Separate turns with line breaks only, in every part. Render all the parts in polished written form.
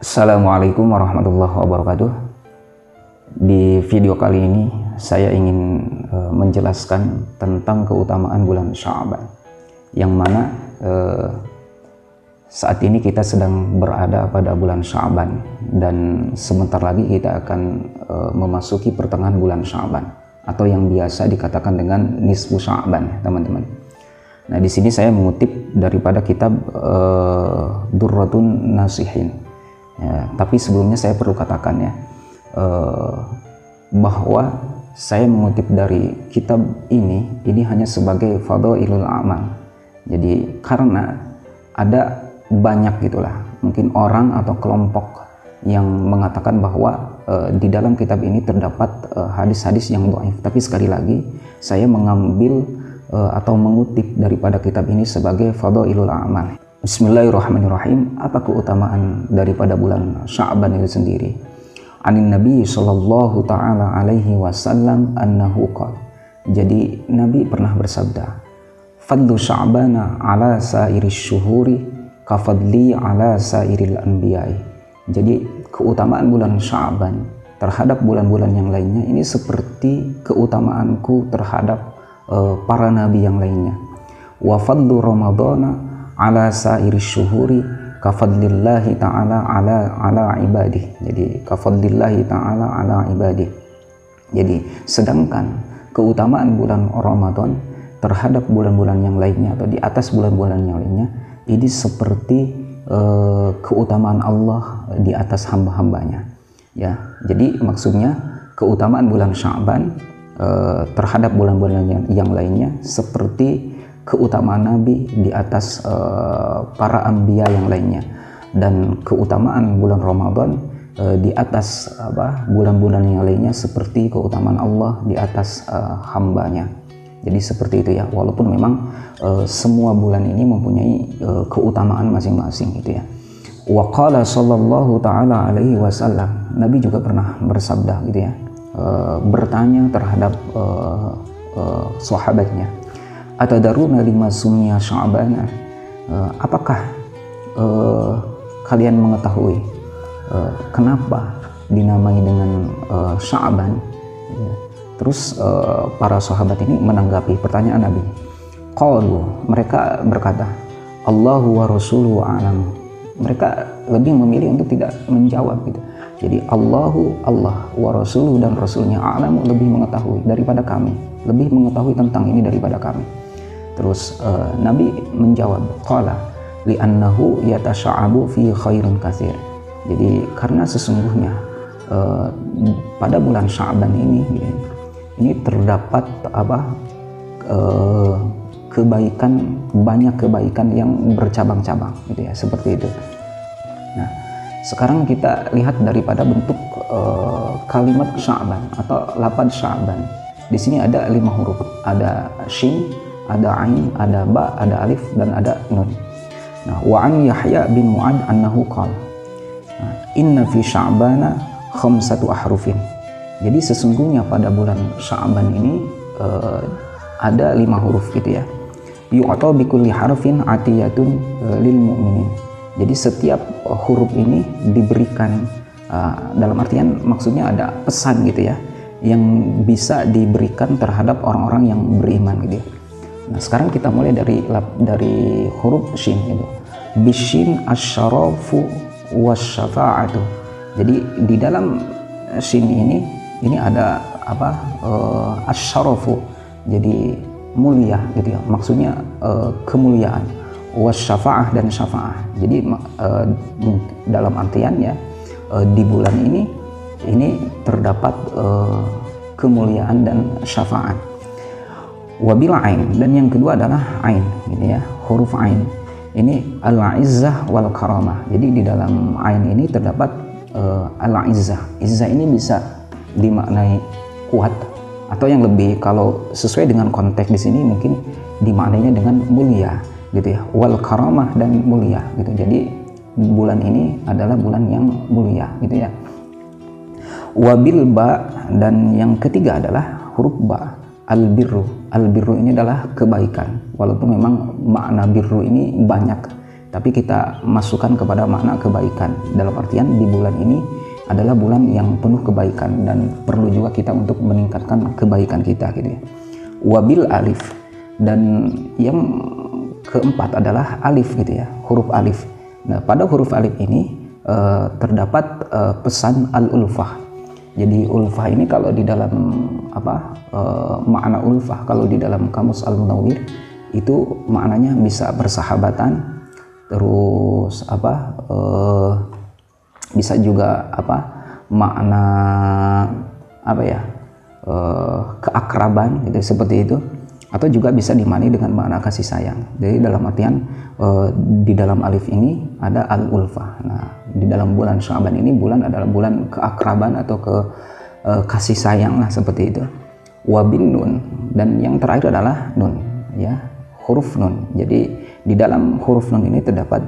Assalamualaikum warahmatullahi wabarakatuh. Di video kali ini saya ingin menjelaskan tentang keutamaan bulan Sya'ban, yang mana saat ini kita sedang berada pada bulan Sya'ban dan sebentar lagi kita akan memasuki pertengahan bulan Sya'ban atau yang biasa dikatakan dengan nisfu Sya'ban, teman-teman. Nah, di sini saya mengutip daripada kitab Durratun Nasihin. Ya, tapi sebelumnya saya perlu katakan ya, bahwa saya mengutip dari kitab ini hanya sebagai fadhailul amal. Jadi karena ada banyak gitulah mungkin orang atau kelompok yang mengatakan bahwa di dalam kitab ini terdapat hadis-hadis yang dhaif. Tapi sekali lagi saya mengambil atau mengutip daripada kitab ini sebagai fadhailul amal. Bismillahirrahmanirrahim. Apa keutamaan daripada bulan Sya'ban itu sendiri? Anin Nabi sallallahu taala alaihi wasallam annahu qala. Jadi Nabi pernah bersabda, "Fadlu Sya'bana ala sa'iris syuhuri kafadli ala sa'iril anbiya'i." Jadi keutamaan bulan Sya'ban terhadap bulan-bulan yang lainnya ini seperti keutamaanku terhadap para nabi yang lainnya. Wa fadlu Ramadhana ala sa'iri syuhuri kafadlillahi ta'ala ala ibadih. Jadi kafadlillahi ta'ala ala ibadih. Jadi sedangkan keutamaan bulan Ramadan terhadap bulan-bulan yang lainnya atau di atas bulan-bulan yang lainnya ini seperti keutamaan Allah di atas hamba-hambanya. Ya, jadi maksudnya keutamaan bulan Sya'ban terhadap bulan-bulan yang lainnya seperti keutamaan Nabi di atas para anbiya yang lainnya, dan keutamaan bulan Ramadan di atas bulan-bulan yang lainnya seperti keutamaan Allah di atas hambanya. Jadi seperti itu ya, walaupun memang semua bulan ini mempunyai keutamaan masing-masing gitu ya. Wa qala sallallahu taala alaihi wasallam, Nabi juga pernah bersabda gitu ya, bertanya terhadap sahabatnya, "Atadaruna lima summiya Sya'bana?" Apakah kalian mengetahui kenapa dinamai dengan Sya'ban? Terus para sahabat ini menanggapi pertanyaan Nabi. Qalu, mereka berkata, "Allahu wa rasuluhu a'lam." Mereka lebih memilih untuk tidak menjawab gitu. Jadi Allah wa rasuluhu, dan rasulnya a'lam, lebih mengetahui daripada kami, lebih mengetahui tentang ini daripada kami. Terus Nabi menjawab, qala li'annahu yatasha'abu fi khairin katsir. Jadi karena sesungguhnya pada bulan Sya'ban ini terdapat kebaikan, banyak kebaikan yang bercabang-cabang gitu ya, seperti itu. Nah, sekarang kita lihat daripada bentuk kalimat Sya'ban atau lafaz Sya'ban. Di sini ada 5 huruf, ada shin, ada ain, ada ba, ada alif, dan ada nun. Nah, wa an Yahya bin Mu'ad annahu qala, inna fi Sya'bana khamsatu ahrufin. Jadi sesungguhnya pada bulan Sya'ban ini ada 5 huruf gitu ya. Yu'ta bi kulli harfin atiyatun lil mu'minin. Jadi setiap huruf ini diberikan dalam artian maksudnya ada pesan gitu ya, yang bisa diberikan terhadap orang-orang yang beriman gitu ya. Nah, sekarang kita mulai dari huruf shin itu. Bishin asyarafu wasyafa'atu. Jadi di dalam shin ini ada asyarafu. Jadi mulia gitu ya. Maksudnya kemuliaan. Wasyafa'ah dan syafa'ah. Jadi dalam artiannya di bulan ini terdapat kemuliaan dan syafa'at. Wabil ain, dan yang kedua adalah ain gitu ya, huruf ain. Ini al-izzah wal karamah. Jadi di dalam ain ini terdapat al-izzah. Izzah ini bisa dimaknai kuat, atau yang lebih kalau sesuai dengan konteks di sini mungkin dimaknainya dengan mulia gitu ya, wal karamah, dan mulia gitu. Jadi bulan ini adalah bulan yang mulia gitu ya. Wabil ba, dan yang ketiga adalah huruf ba, al-birru. Al-birru ini adalah kebaikan, walaupun memang makna birru ini banyak tapi kita masukkan kepada makna kebaikan, dalam artian di bulan ini adalah bulan yang penuh kebaikan dan perlu juga kita untuk meningkatkan kebaikan kita gitu ya. Wabil alif, dan yang keempat adalah alif gitu ya, huruf alif. Nah, pada huruf alif ini terdapat pesan al-ulfah. Jadi ulfah ini kalau di dalam makna ulfah kalau di dalam kamus Al-Munawwir itu maknanya bisa bersahabatan, terus bisa juga makna keakraban gitu, seperti itu, atau juga bisa dimaknai dengan makna kasih sayang. Jadi dalam artian di dalam alif ini ada al-ulfah. Nah, di dalam bulan Sya'ban ini bulan adalah bulan keakraban atau kasih sayang lah, seperti itu. Wabin nun, dan yang terakhir adalah nun ya, huruf nun. Jadi di dalam huruf nun ini terdapat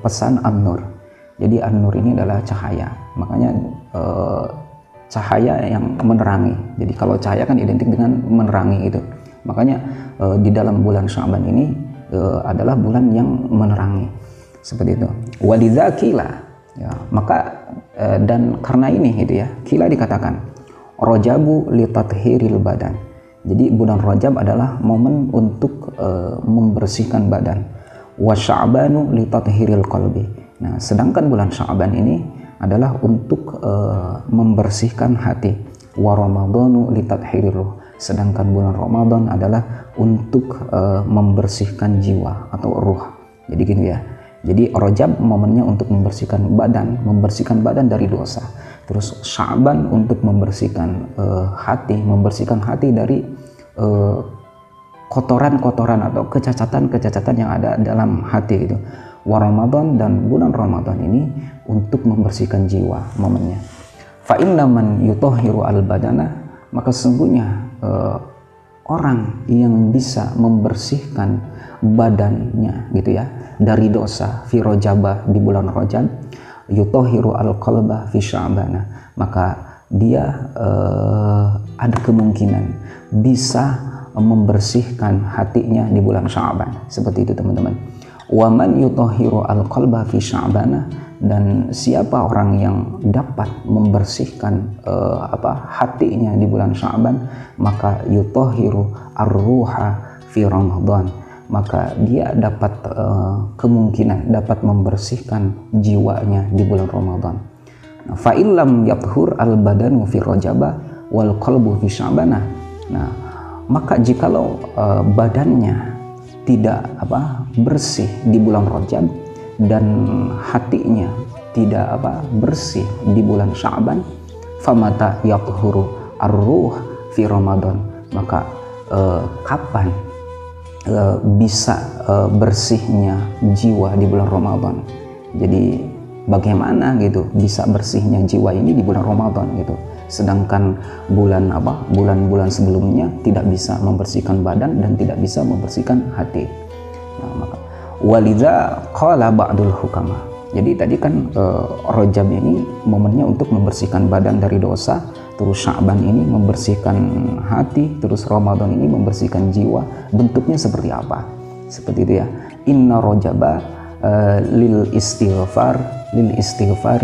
pesan an-nur. Jadi an-nur ini adalah cahaya, makanya cahaya yang menerangi. Jadi kalau cahaya kan identik dengan menerangi itu. Makanya di dalam bulan Sya'ban ini adalah bulan yang menerangi, seperti itu. Walidza qila, ya, maka dan karena ini gitu ya, qila dikatakan Rajabu li tathhiril badan. Jadi bulan Rajab adalah momen untuk membersihkan badan. Wa Sya'banu li tathhiril qalbi. Nah, sedangkan bulan Sya'ban ini adalah untuk membersihkan hati. Wa Ramadhanu li tathhirir ruh. Sedangkan bulan Ramadan adalah untuk membersihkan jiwa atau ruh. Jadi gitu ya. Jadi Rajab momennya untuk membersihkan badan dari dosa. Terus Sya'ban untuk membersihkan hati dari kotoran-kotoran atau kecacatan-kecacatan yang ada dalam hati gitu. Wa Ramadan, dan bulan Ramadan ini untuk membersihkan jiwa momennya. Fa inna man yutahhiru al-badana, maka sesungguhnya orang yang bisa membersihkan badannya gitu ya dari dosa fi Rajabah, di bulan Rajab, yutahhiru al-qalba fi Sya'bana, maka dia ada kemungkinan bisa membersihkan hatinya di bulan Sya'ban, seperti itu teman-teman. Wa man yutahhiru al-qalba fi Sya'bana, dan siapa orang yang dapat membersihkan hatinya di bulan Sya'ban, maka yutahhiru ar-ruha fi Ramadan, maka dia dapat kemungkinan dapat membersihkan jiwanya di bulan Ramadan. Fa illam yathhur al-badanu fi Rajabah wal qalbu fi Sya'bana. Nah, maka jikalau badannya tidak bersih di bulan Rajab dan hatinya tidak bersih di bulan Sya'ban, famata yathhuru ar-ruh fi Ramadan, maka kapan bisa bersihnya jiwa di bulan Ramadan. Jadi bagaimana gitu bisa bersihnya jiwa ini di bulan Ramadan gitu, sedangkan bulan-bulan sebelumnya tidak bisa membersihkan badan dan tidak bisa membersihkan hati. Nah, maka walidza qala ba'dul hukama. Jadi tadi kan Rajab ini momennya untuk membersihkan badan dari dosa, terus Sya'ban ini membersihkan hati, terus Ramadan ini membersihkan jiwa. Bentuknya seperti apa? Seperti itu ya. Inna Rajaba lil istighfari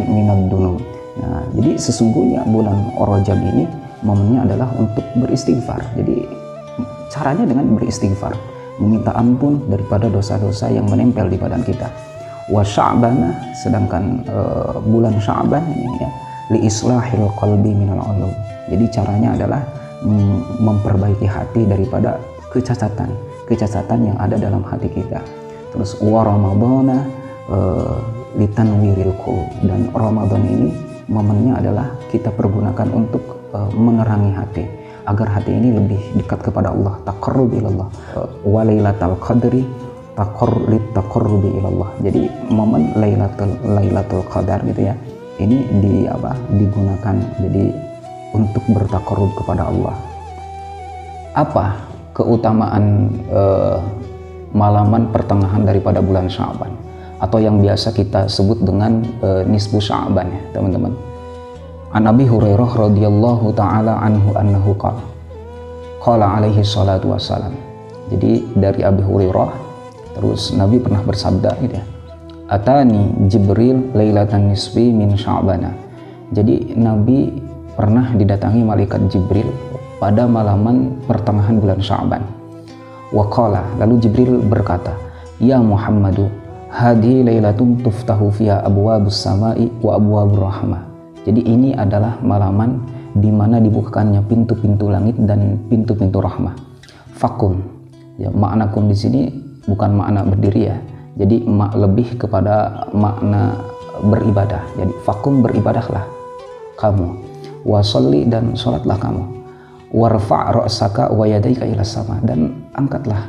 minad dunub. Nah, jadi sesungguhnya bulan Rajab ini momennya adalah untuk beristighfar. Jadi caranya dengan beristighfar, meminta ampun daripada dosa-dosa yang menempel di badan kita. Wa Sya'bana, sedangkan bulan Sya'ban ini ya, li islahil qalbi minal ulub. Jadi caranya adalah memperbaiki hati daripada kecacatan yang ada dalam hati kita. Terus wa Ramadhana li tanwiril qulub, dan Ramadan ini momennya adalah kita pergunakan untuk menerangi hati agar hati ini lebih dekat kepada Allah, taqarrub ilallah. Wa lailatul qadri taqarrubi ilallah. Jadi momen Lailatul Qadar gitu ya, ini digunakan jadi untuk bertaqarrub kepada Allah. Apa keutamaan malaman pertengahan daripada bulan Sya'ban, atau yang biasa kita sebut dengan nisfu Sya'ban ya teman-teman. An Abi Hurairah radhiyallahu taala anhu annahu qala alaihi salatu wassalam. Jadi dari Abi Hurairah Terus Nabi pernah bersabda gitu ya, atani Jibril lailatan nisfi min Sya'bana. Jadi Nabi pernah didatangi malaikat Jibril pada malaman pertengahan bulan Sya'ban. Wa qala, lalu Jibril berkata, ya Muhammadu, hadhi lailatun tuftahu fiha abwabus samai wa abwabur rahmah. Jadi ini adalah malaman di mana dibukakannya pintu-pintu langit dan pintu-pintu rahmah. Fakum, ya, makna kum di sini bukan makna berdiri ya. Jadi lebih kepada makna beribadah. Jadi fakum, beribadahlah kamu, wasolli, dan sholatlah kamu, warfa' ra'saka wa yadayka ila sama, dan angkatlah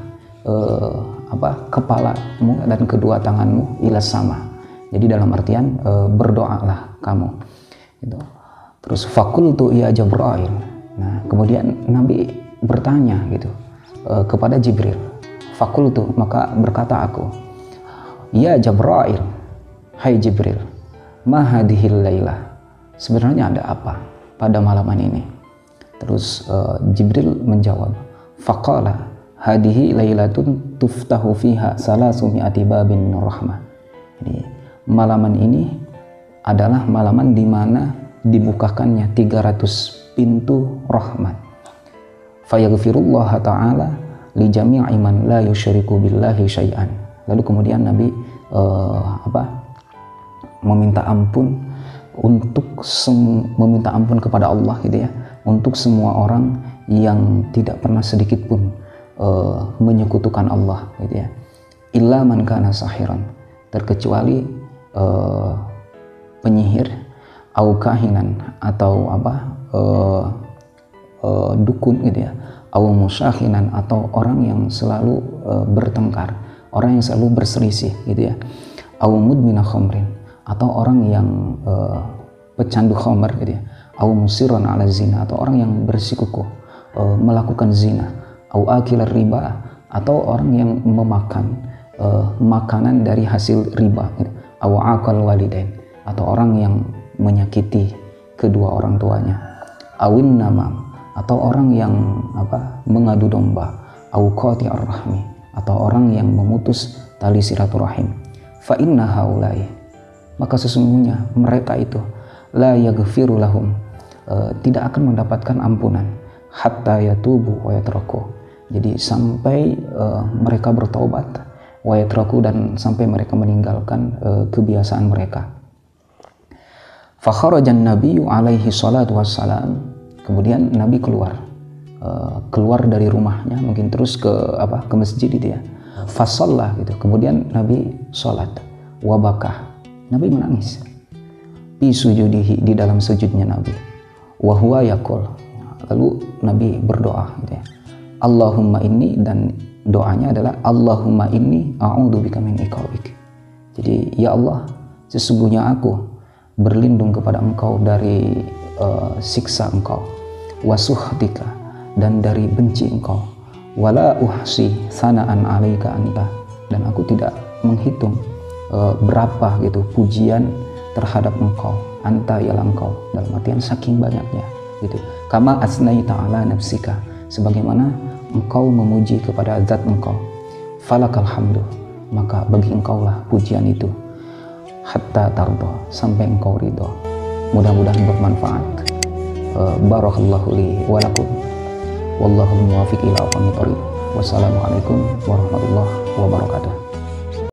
kepalamu dan kedua tanganmu ila sama. Jadi dalam artian berdoalah kamu gitu. Terus fakultu ya Jibril. Nah, kemudian Nabi bertanya gitu kepada Jibril. Fakultu, maka berkata aku, ya Jibril, hai Jibril, ma hadhil lailah, sebenarnya ada apa pada malaman ini? Terus Jibril menjawab, faqala hadhihi lailatun tuftahu fiha salasumi'ati babin minur rahmah. Jadi malaman ini adalah malaman di mana dibukakannya 300 pintu rahmat. Fayaghfirullah ta'ala li jami'i man la yusyriku billahi syai'an. Lalu kemudian Nabi meminta ampun meminta ampun kepada Allah gitu ya, untuk semua orang yang tidak pernah sedikit pun menyekutukan Allah gitu ya. Illa man kana sahiran, terkecuali penyihir, au kahinan, atau dukun gitu ya, au musyahinan, atau orang yang selalu bertengkar, orang yang selalu berselisih gitu ya, au mudmina khamrin, atau orang yang pecandu khamr gitu ya, au musiron ala zina, atau orang yang bersikukuh melakukan zina, au akilar riba, atau orang yang memakan makanan dari hasil riba gitu, au akal walidain, atau orang yang menyakiti kedua orang tuanya, awin namam, atau orang yang mengadu domba, au qati'ur rahmi, atau orang yang memutus tali silaturahim. Fa inna haulai, maka sesungguhnya mereka itu la yaghfiru lahum, tidak akan mendapatkan ampunan, hatta yatubu wa yatraku, jadi sampai mereka bertaubat, wa yatraku, dan sampai mereka meninggalkan kebiasaan mereka. Fa kharajan nabiyyu alaihi salatu wassalam, kemudian Nabi keluar dari rumahnya, mungkin terus ke masjid itu ya. Fa shalla gitu, kemudian Nabi salat, wa bakah, Nabi menangis, fi sujudihi, di dalam sujudnya Nabi, wa huwa yaqul, lalu Nabi berdoa gitu ya, Allahumma inni, dan doanya adalah Allahumma inni a'udzubika min iqabik. Jadi ya Allah, sesungguhnya aku berlindung kepada Engkau dari siksa Engkau, wasuhtika, dan dari benci Engkau, wala uhsi sana'an alaika anta, dan aku tidak menghitung berapa gitu pujian terhadap Engkau, anta ialah Engkau, dalam artian saking banyaknya gitu, kama asnaita ala nafsika, sebagaimana Engkau memuji kepada zat Engkau, falakal hamdu, maka bagi Engkaulah pujian itu, hatta tardo, sampai Engkau ridho. Mudah-mudahan bermanfaat. Barakallahu li wa lakum, wallahu muwaffiq ila aqwamit thoriq. Wassalamualaikum warahmatullahi